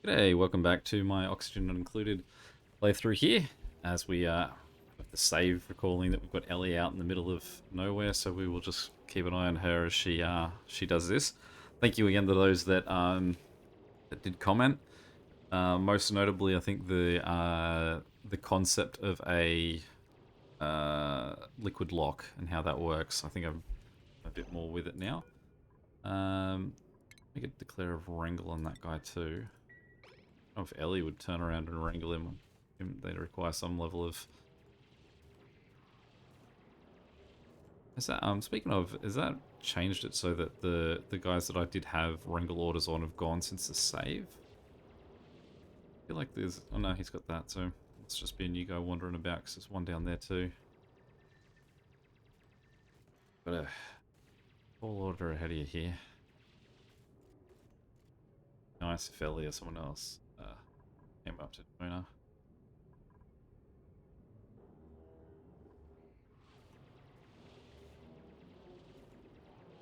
G'day, welcome back to my Oxygen Not Included playthrough here, as we have the save recalling that we've got Ellie out in the middle of nowhere, so we will just keep an eye on her as she does this. Thank you again to those that that did comment. Most notably, I think the concept of a liquid lock and how that works. I think I'm a bit more with it now. We could declare a wrangle on that guy too. I don't know if Ellie would turn around and wrangle him. They'd require some level of... Is that, speaking of, has that changed it so that the guys that I did have wrangle orders on have gone since the save? I feel like there's... Oh no, he's got that, so it's just be a new guy wandering about because there's one down there too. Got a tall order ahead of you here. Nice if Ellie or someone else came up to join her.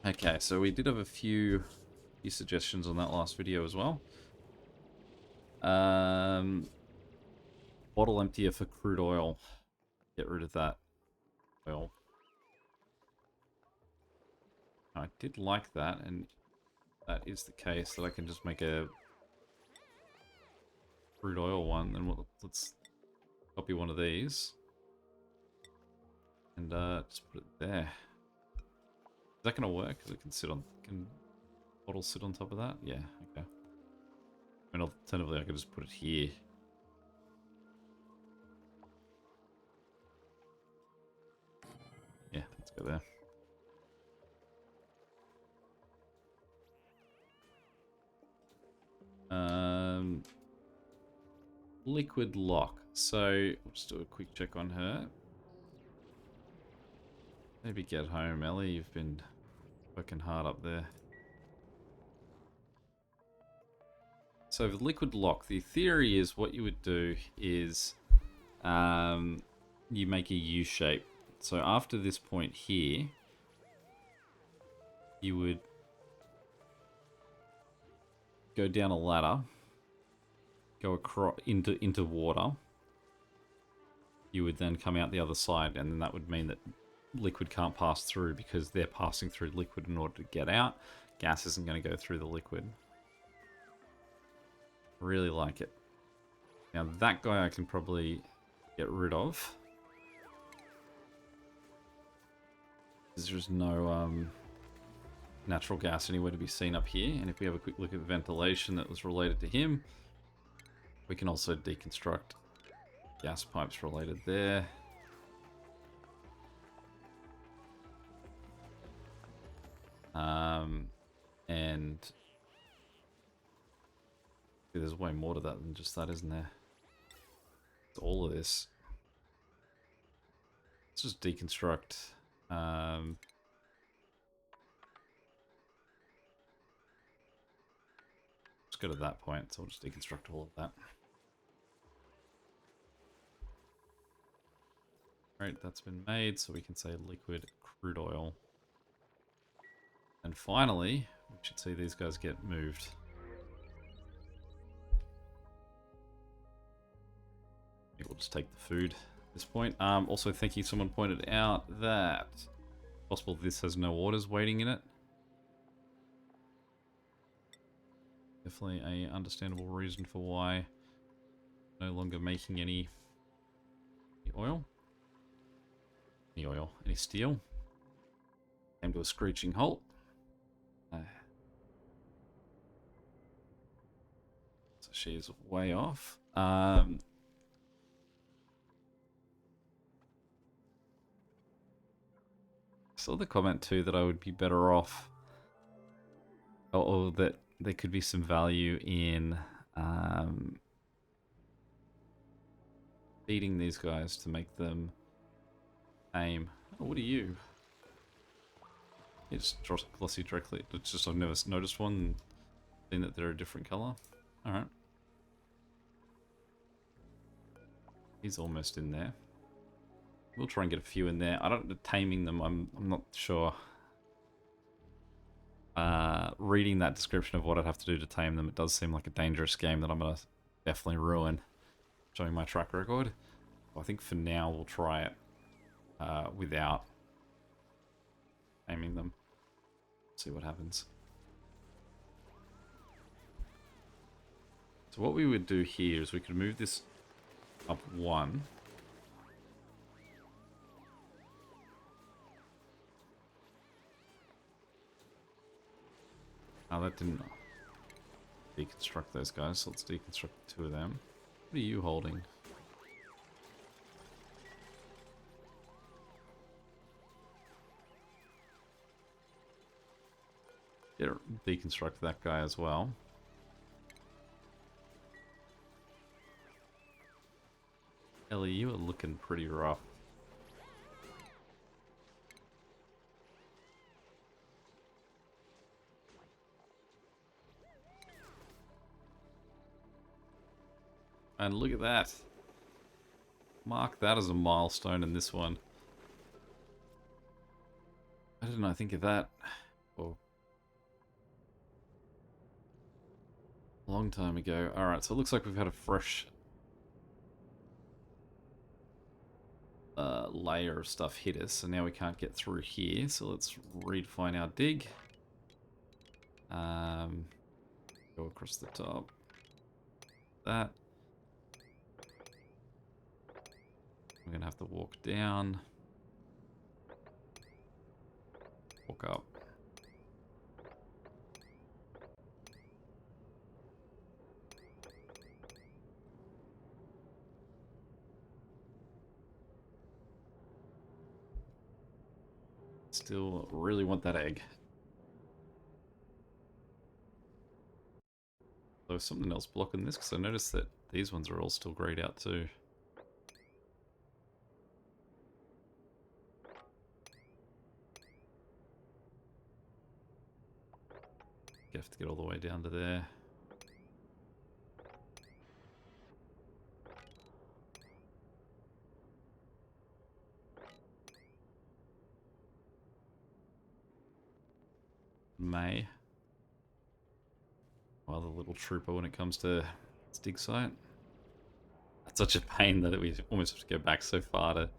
Okay, so we did have a few suggestions on that last video as well. Bottle emptier for crude oil. Get rid of that oil. I did like that, and that is the case, that I can just make a crude oil one. Then let's copy one of these and just put it there. Is that gonna work? It can sit on. Can bottles sit on top of that? Yeah. Okay. I mean, alternatively, I could just put it here. Yeah, let's go there. Liquid lock. So we'll just do a quick check on her. Maybe get home, Ellie. You've been working hard up there. So with liquid lock, the theory is what you would do is you make a U shape. So after this point here, you would go down a ladder, go across into water. You would then come out the other side, and then that would mean that liquid can't pass through because they're passing through liquid in order to get out. Gas isn't going to go through the liquid. Really like it. Now that guy I can probably get rid of. There's no natural gas anywhere to be seen up here. And if we have a quick look at the ventilation that was related to him, we can also deconstruct gas pipes related there. And there's way more to that than just that, isn't there? It's all of this. Let's just deconstruct. Let's go to that point, so we'll just deconstruct all of that. Right, that's been made, so we can say liquid crude oil. And finally, we should see these guys get moved. We'll just take the food at this point. Also, thank you, someone pointed out that possible this has no orders waiting in it. Definitely a understandable reason for why no longer making any oil. Any steel. Came to a screeching halt. So she's way off. Saw the comment too that I would be better off, or that there could be some value in feeding these guys to make them aim. Oh, what are you? It's glossy directly. It's just I've never noticed one, seen that they're a different color. All right, he's almost in there. We'll try and get a few in there. I don't taming them. I'm not sure. reading that description of what I'd have to do to tame them, it does seem like a dangerous game that I'm going to definitely ruin, showing my track record. I think for now we'll try it without taming them. See what happens. So what we would do here is we could move this up 1. Oh, that didn't deconstruct those guys, so let's deconstruct 2 of them. What are you holding? Yeah, deconstruct that guy as well. Ellie, you are looking pretty rough. And look at that. Mark that as a milestone in this one. I did not think of that. Oh. A long time ago. Alright, so it looks like we've had a fresh layer of stuff hit us, so now we can't get through here. So let's redefine our dig. Go across the top. That. We're gonna have to walk down. Walk up. Still really want that egg. There's something else blocking this, because I noticed that these ones are all still grayed out too. You have to get all the way down to there. May. Well, the little trooper when it comes to its dig site. That's such a pain that we almost have to go back so far to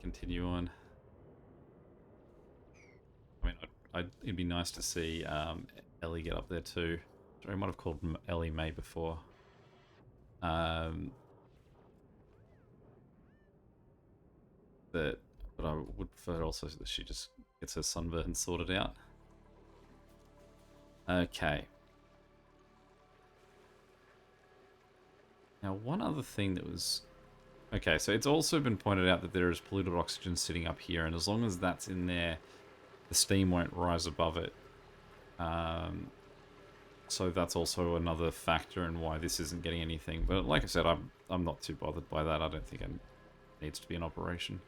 continue on. I mean, it'd be nice to see Ellie get up there too. Sorry, I might have called Ellie May before. But I would prefer also that she just gets her sunburn sorted out. Okay. Now, one other thing that was... Okay, so it's also been pointed out that there is polluted oxygen sitting up here, and as long as that's in there, the steam won't rise above it. So that's also another factor in why this isn't getting anything. But like I said, I'm not too bothered by that. I don't think it needs to be in operation.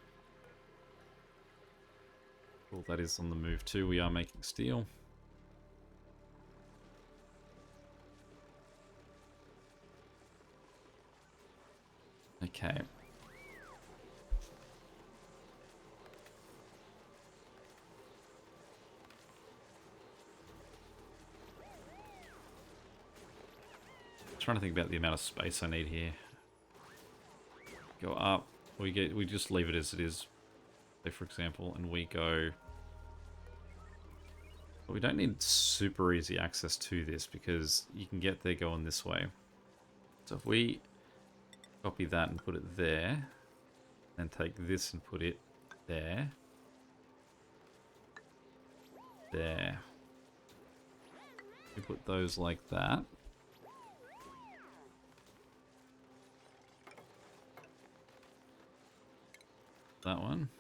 Well, that is on the move too. We are making steel. Okay. Trying to think about the amount of space I need here. Go up. We just leave it as it is. Say for example, and we go. But we don't need super easy access to this because you can get there going this way. So if we copy that and put it there, and take this and put it there, there. We put those like that. That one.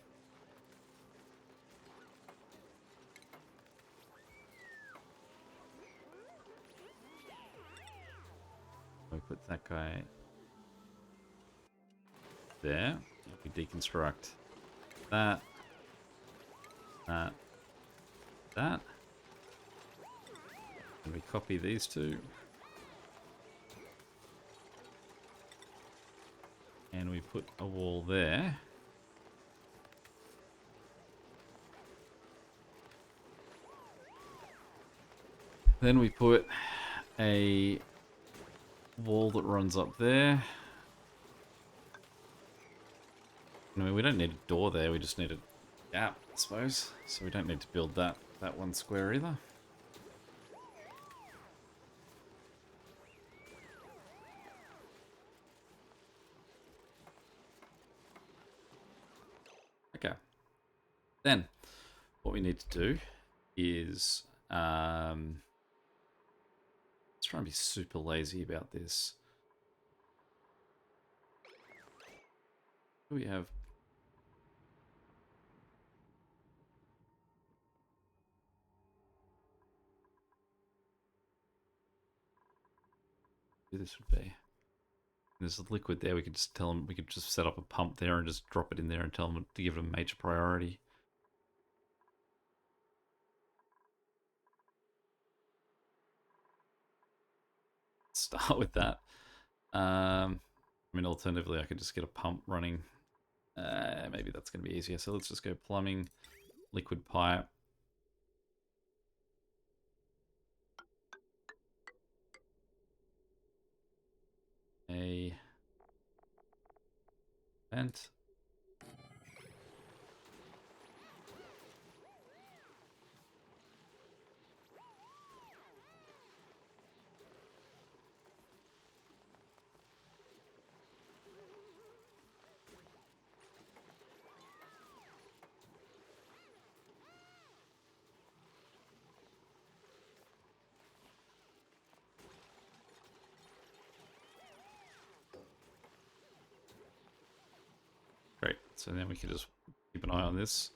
We put that guy there. We deconstruct that, that, that. And we copy these two. And we put a wall there. Then we put a wall that runs up there. I mean, we don't need a door there, we just need a gap, I suppose. So we don't need to build that one square either. Okay. Then, what we need to do is let's try and be super lazy about this. We have this would be. There's a liquid there. We could just tell them. We could just set up a pump there and just drop it in there and tell them to give it a major priority. Start with that. I mean, alternatively, I could just get a pump running. Maybe that's going to be easier. So let's just go plumbing, liquid pipe. A vent. Great. So then we can just keep an eye on this.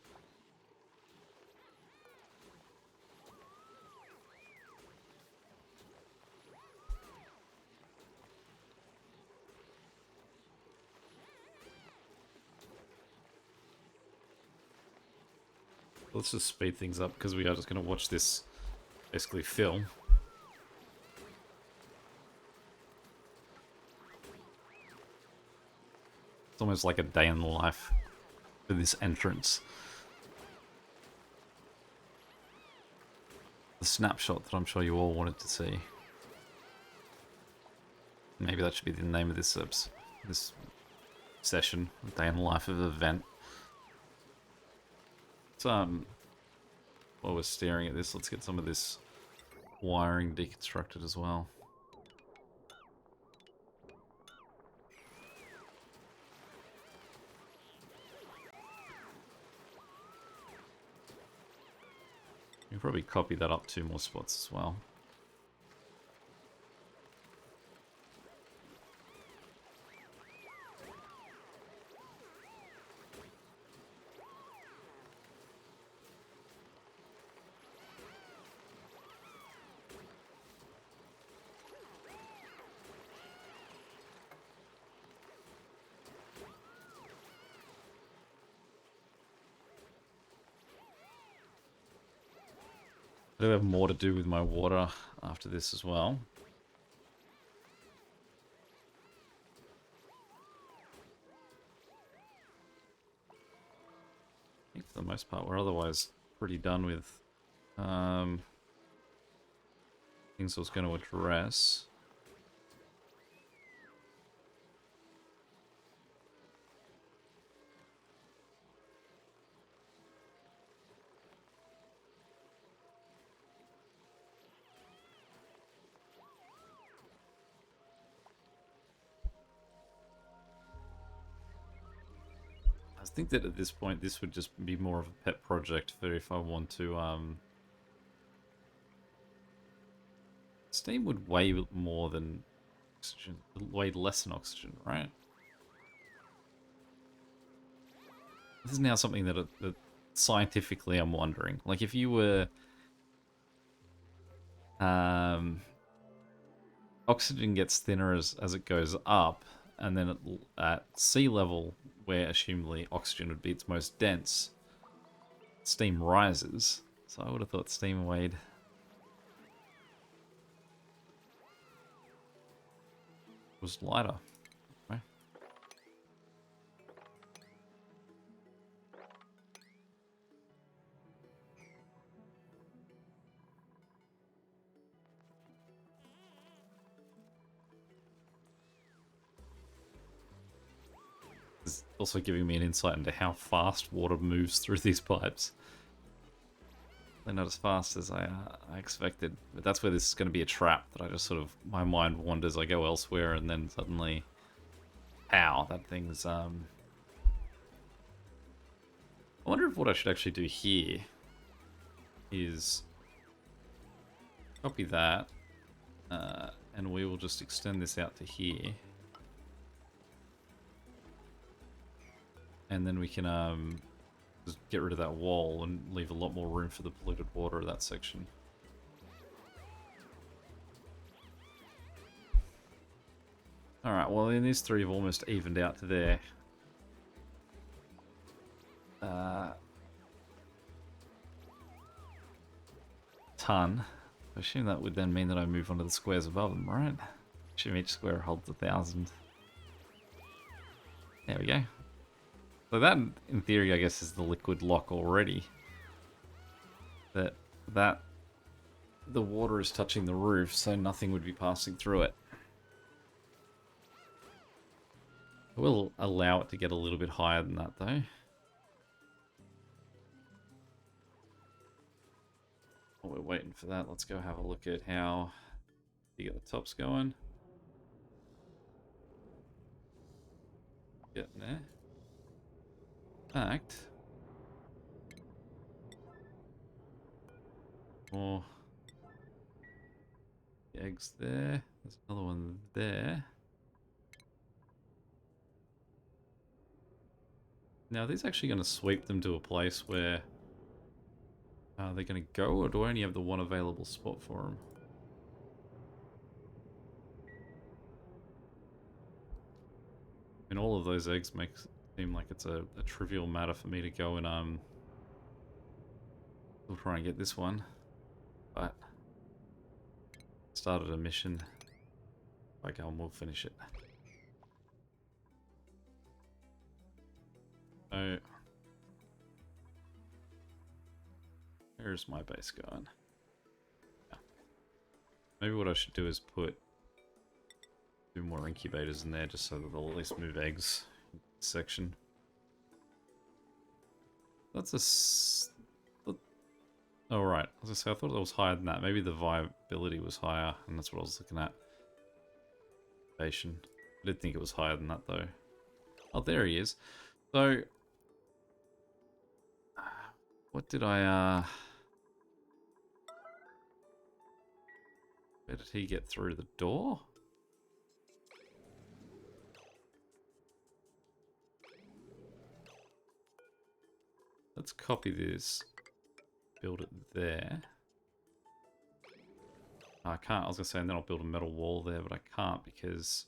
Let's just speed things up because we are just going to watch this basically film. It's almost like a day in the life for this entrance. The snapshot that I'm sure you all wanted to see. Maybe that should be the name of this session, a day in the life of an event. So, while we're staring at this, let's get some of this wiring deconstructed as well. You can probably copy that up 2 more spots as well. I do have more to do with my water after this as well. I think for the most part we're otherwise pretty done with things I was going to address. I think that at this point this would just be more of a pet project for if I want to steam would weigh more than oxygen, weigh less than oxygen, right? This is now something that scientifically I'm wondering. Like if you were oxygen gets thinner as it goes up, and then at sea level, where assumably oxygen would be its most dense, steam rises. So I would have thought steam weighed was lighter. Okay. Also giving me an insight into how fast water moves through these pipes. They're not as fast as I expected. But that's where this is going to be a trap, that I just sort of, my mind wanders, I go elsewhere, and then suddenly, ow, that thing's, I wonder if what I should actually do here is copy that, and we will just extend this out to here. And then we can just get rid of that wall and leave a lot more room for the polluted water of that section. Alright, well then these three have almost evened out to there. Ton. I assume that would then mean that I move on to the squares above them, right? Assume each square holds 1,000. There we go. So that, in theory, I guess, is the liquid lock already. That the water is touching the roof, so nothing would be passing through it. We'll allow it to get a little bit higher than that, though. While we're waiting for that, let's go have a look at how you get the tops going. Getting there. Fact. More eggs there. There's another one there. Now, are these actually going to sweep them to a place where they're going to go, or do I only have the one available spot for them? And all of those eggs make it seem like it's a trivial matter for me to go and we'll try and get this one. But started a mission. Okay, and we'll finish it. So there's my base going. Yeah. Maybe what I should do is put 2 more incubators in there just so that they'll at least move eggs in this section. That's a... Oh, right. I was gonna say, I thought it was higher than that. Maybe the viability was higher, and that's what I was looking at. I did think it was higher than that, though. Oh, there he is. So... what did I, where did he get through the door? Let's copy this. Build it there. I can't, I was going to say, and then I'll build a metal wall there, but I can't because...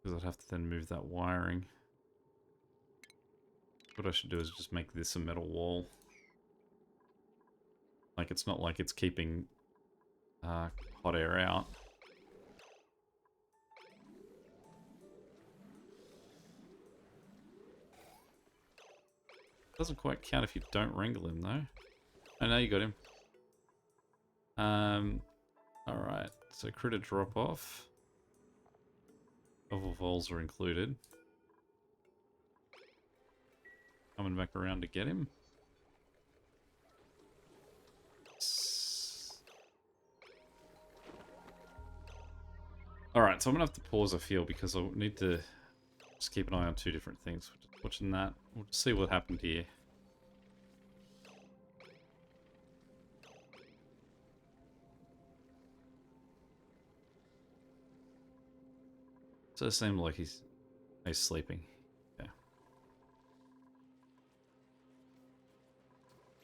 because I'd have to then move that wiring. What I should do is just make this a metal wall. Like, it's not like it's keeping hot air out. Doesn't quite count if you don't wrangle him, though. Oh, no, you got him. Alright, so critter drop off. Oval voles are included. Coming back around to get him. Alright, so I'm going to have to pause, I feel, because I need to just keep an eye on 2 different things. Watching that, we'll just see what happened here. So it seems like he's sleeping. Yeah.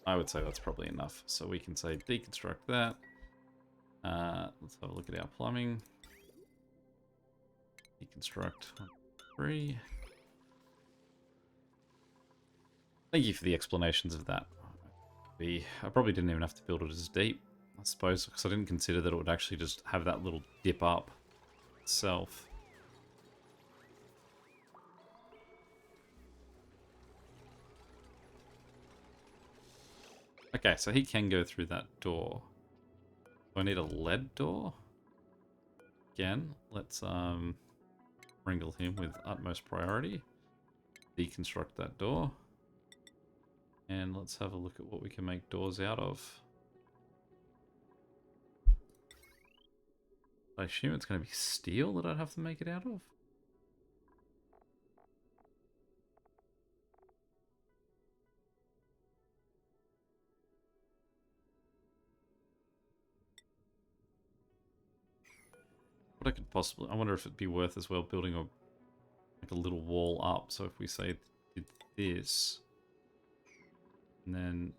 I would say that's probably enough. So we can say deconstruct that. Let's have a look at our plumbing. Deconstruct 3. Thank you for the explanations of that. I probably didn't even have to build it as deep, I suppose, because I didn't consider that it would actually just have that little dip up itself. Okay, so he can go through that door. Do I need a lead door? again. Let's wrangle him with utmost priority. Deconstruct that door. And let's have a look at what we can make doors out of. I assume it's going to be steel that I'd have to make it out of. What I could possibly... I wonder if it'd be worth as well building like a little wall up. So if we say did this, and then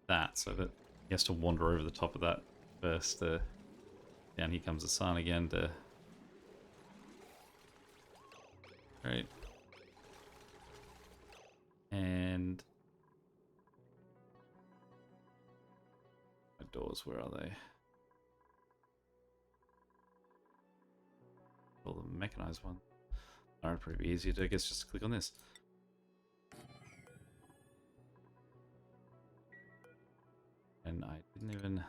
that, so that he has to wander over the top of that first. Down here comes the sun again to... Right. And... my doors, where are they? All the mechanized one. That would probably be easier to, I guess, just click on this. And I didn't even...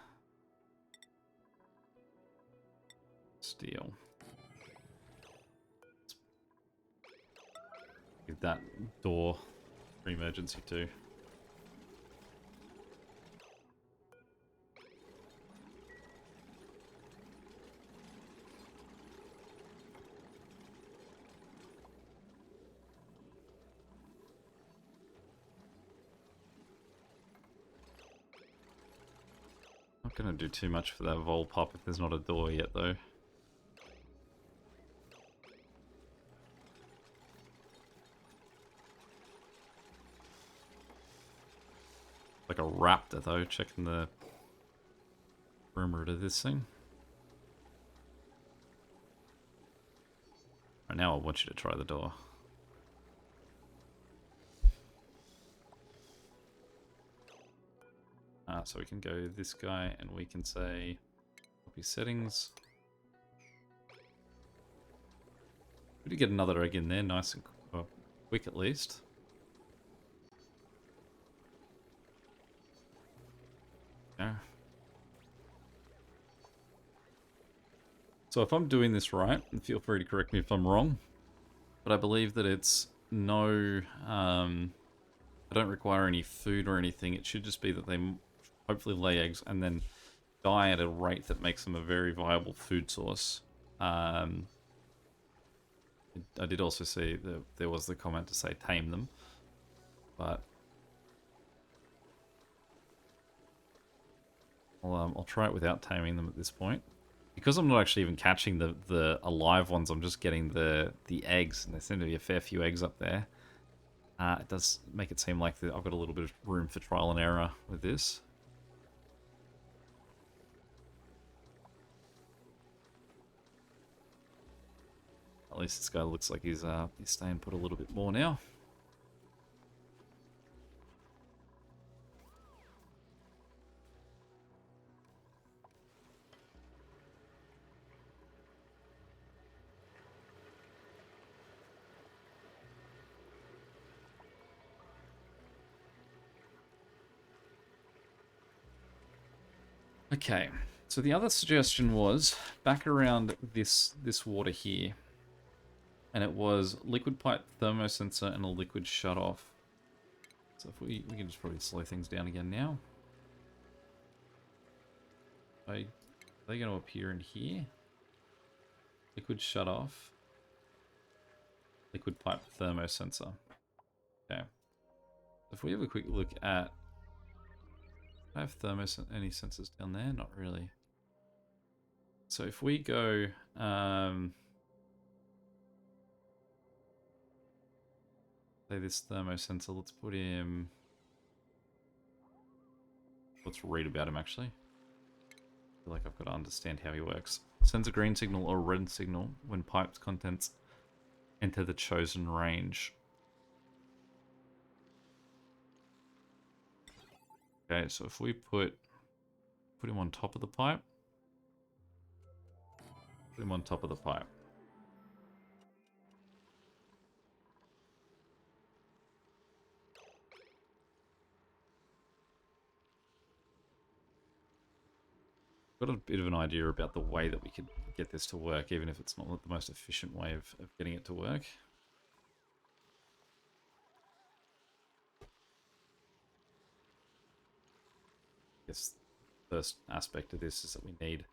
steel. Give that door for emergency too. Not gonna do too much for that vol pop if there's not a door yet though. Like a raptor though, checking the perimeter of this thing. Right now I want you to try the door. So we can go this guy and we can say copy settings. We did get another egg in there, nice and quick at least. Yeah. So if I'm doing this right, and feel free to correct me if I'm wrong, but I believe that it's no, I don't require any food or anything. It should just be that they hopefully lay eggs and then die at a rate that makes them a very viable food source. I did also see that there was the comment to say tame them, but I'll try it without taming them at this point. Because I'm not actually even catching the alive ones, I'm just getting the eggs, and there seem to be a fair few eggs up there. It does make it seem like I've got a little bit of room for trial and error with this. At least this guy looks like he's staying put a little bit more now. Okay, so the other suggestion was back around this water here, and it was liquid pipe thermosensor and a liquid shutoff. So if we can just probably slow things down again now. Are they going to appear in here? Liquid shutoff, liquid pipe thermosensor. Okay. If we have a quick look at, I have any sensors down there? Not really. So if we go, say this thermosensor, let's put him, let's read about him actually. I feel like I've got to understand how he works. Sends a green signal or a red signal when pipe's contents enter the chosen range. Okay, so if we put him on top of the pipe, put him on top of the pipe. got a bit of an idea about the way that we could get this to work, even if it's not the most efficient way of getting it to work. I guess the first aspect of this is that we need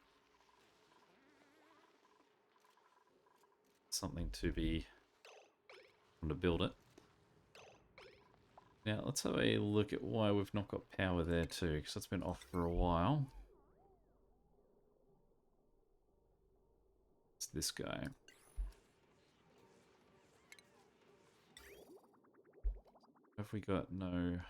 something to build it. Now let's have a look at why we've not got power there too, because that's been off for a while. It's this guy. Have we got no...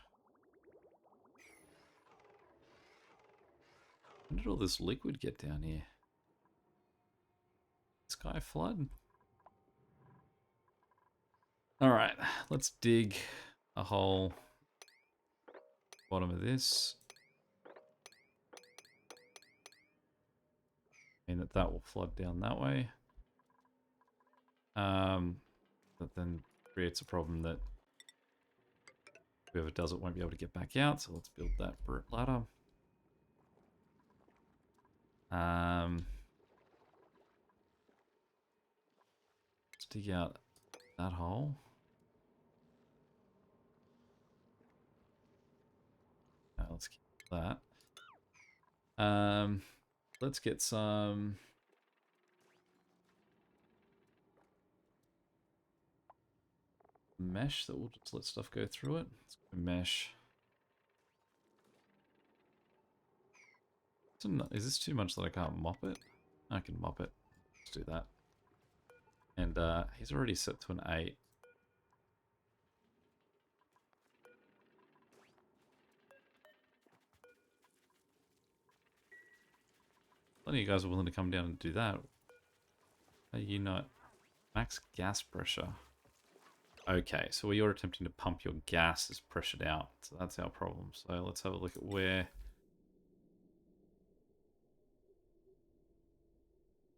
When did all this liquid get down here? Sky flood? Alright, let's dig a hole bottom of this. Mean that will flood down that way. That then creates a problem that whoever does it won't be able to get back out, so let's build that brick ladder. Let's dig out that hole. Let's keep that. Let's get some mesh that will just let stuff go through it. Let's go mesh. Is this too much that I can't mop it? I can mop it. Let's do that. And he's already set to an 8. Plenty of guys are willing to come down and do that. Are you not? Max gas pressure. Okay, so you're attempting to pump your gas is pressured out. So that's our problem. So let's have a look at where...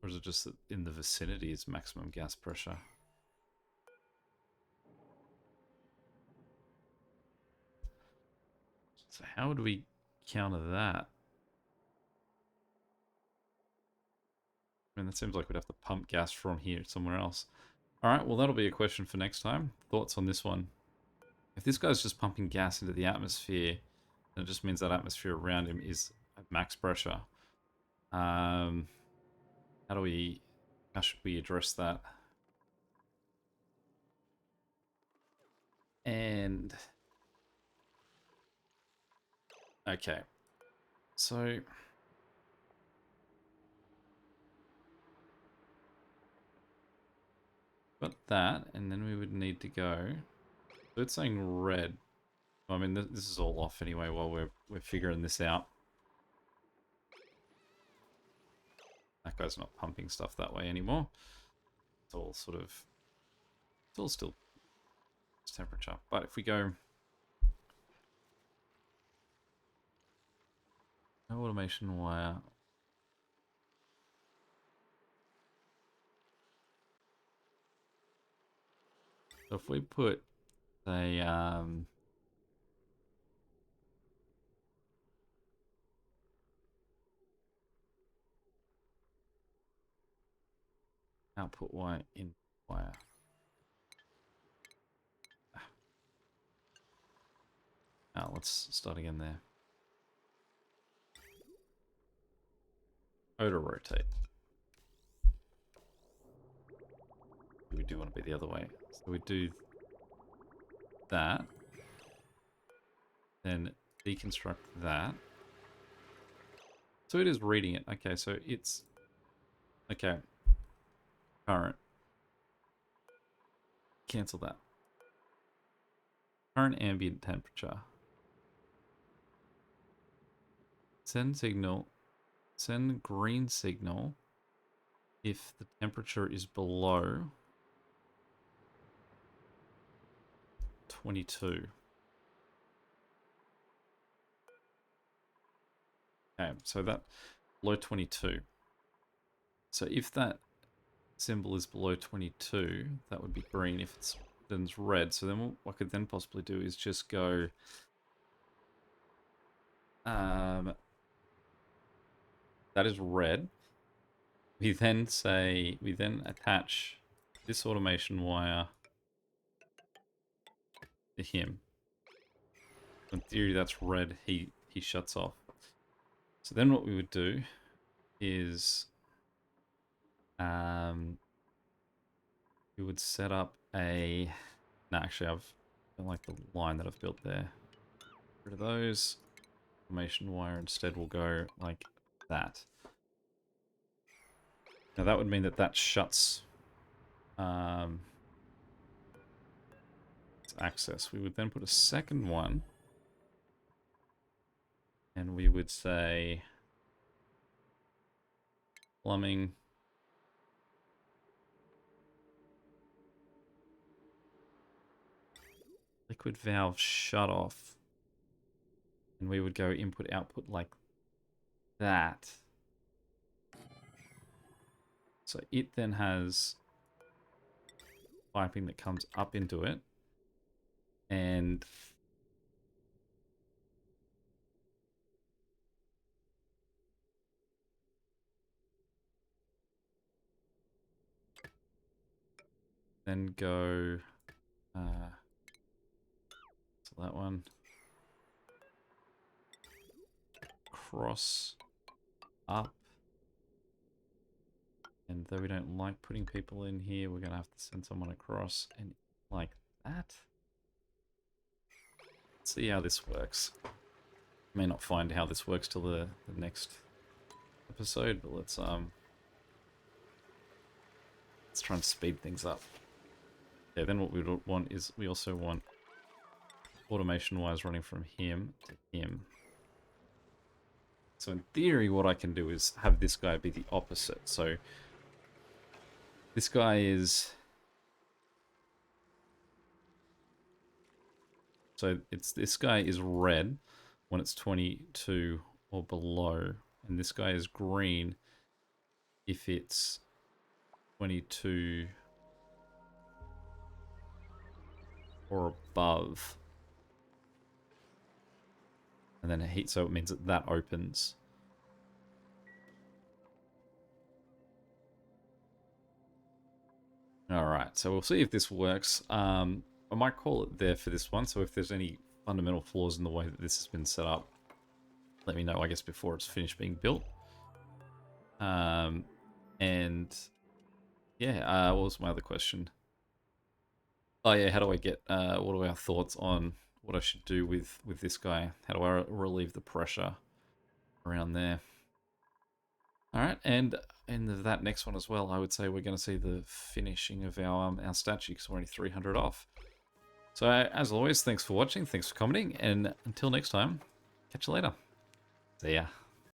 Or is it just that in the vicinity is maximum gas pressure? So how would we counter that? I mean, that seems like we'd have to pump gas from here somewhere else. Alright, well that'll be a question for next time. Thoughts on this one? If this guy's just pumping gas into the atmosphere, then it just means that atmosphere around him is at max pressure. How should we address that? And... Okay. So... Got that, and then we would need to go... So it's saying red. I mean, this is all off anyway while we're figuring this out. That guy's not pumping stuff that way anymore. It's all sort of... It's all still temperature. But if we go... No automation wire. So if we put a output wire in wire. Let's start again there. Auto rotate. We do want to be the other way. So we do that. Then deconstruct that. So it is reading it. Okay, so it's... Okay. Current. Cancel that. Current ambient temperature. Send signal. Send green signal if the temperature is below 22. Okay, so that below 22. So if that symbol is below 22, that would be green. If it's then it's red. So then what I could then possibly do is just go that that is red. We then attach this automation wire to him. In theory, that's red. He shuts off. So then what we would do is we would set up a... No, actually, I don't like the line that I've built there. Get rid of those. Automation wire instead will go like that. Now that would mean that that shuts its access. We would then put a second one, and we would say plumbing. Liquid valve shut off. And we would go input output like that. So it then has piping that comes up into it. And then go so that one cross up. And though we don't like putting people in here, we're going to have to send someone across and like that. Let's see how this works. May not find how this works till the next episode, but let's try and speed things up. Yeah, then what we would want is we also want automation wires running from him to him. So in theory, what I can do is have this guy be the opposite. So this guy is... So this guy is red when it's 22 or below. And this guy is green if it's 22 or above. And then a heat, so it means that that opens. Alright, so we'll see if this works. I might call it there for this one, so if there's any fundamental flaws in the way that this has been set up, let me know, I guess, before it's finished being built. And yeah, what was my other question? Oh yeah, how do I get, what are our thoughts on what I should do with this guy? How do I relieve the pressure around there? Alright, and in that next one as well, I would say we're going to see the finishing of our statue, because we're only 300 off. So, as always, thanks for watching, thanks for commenting, and until next time, catch you later. See ya.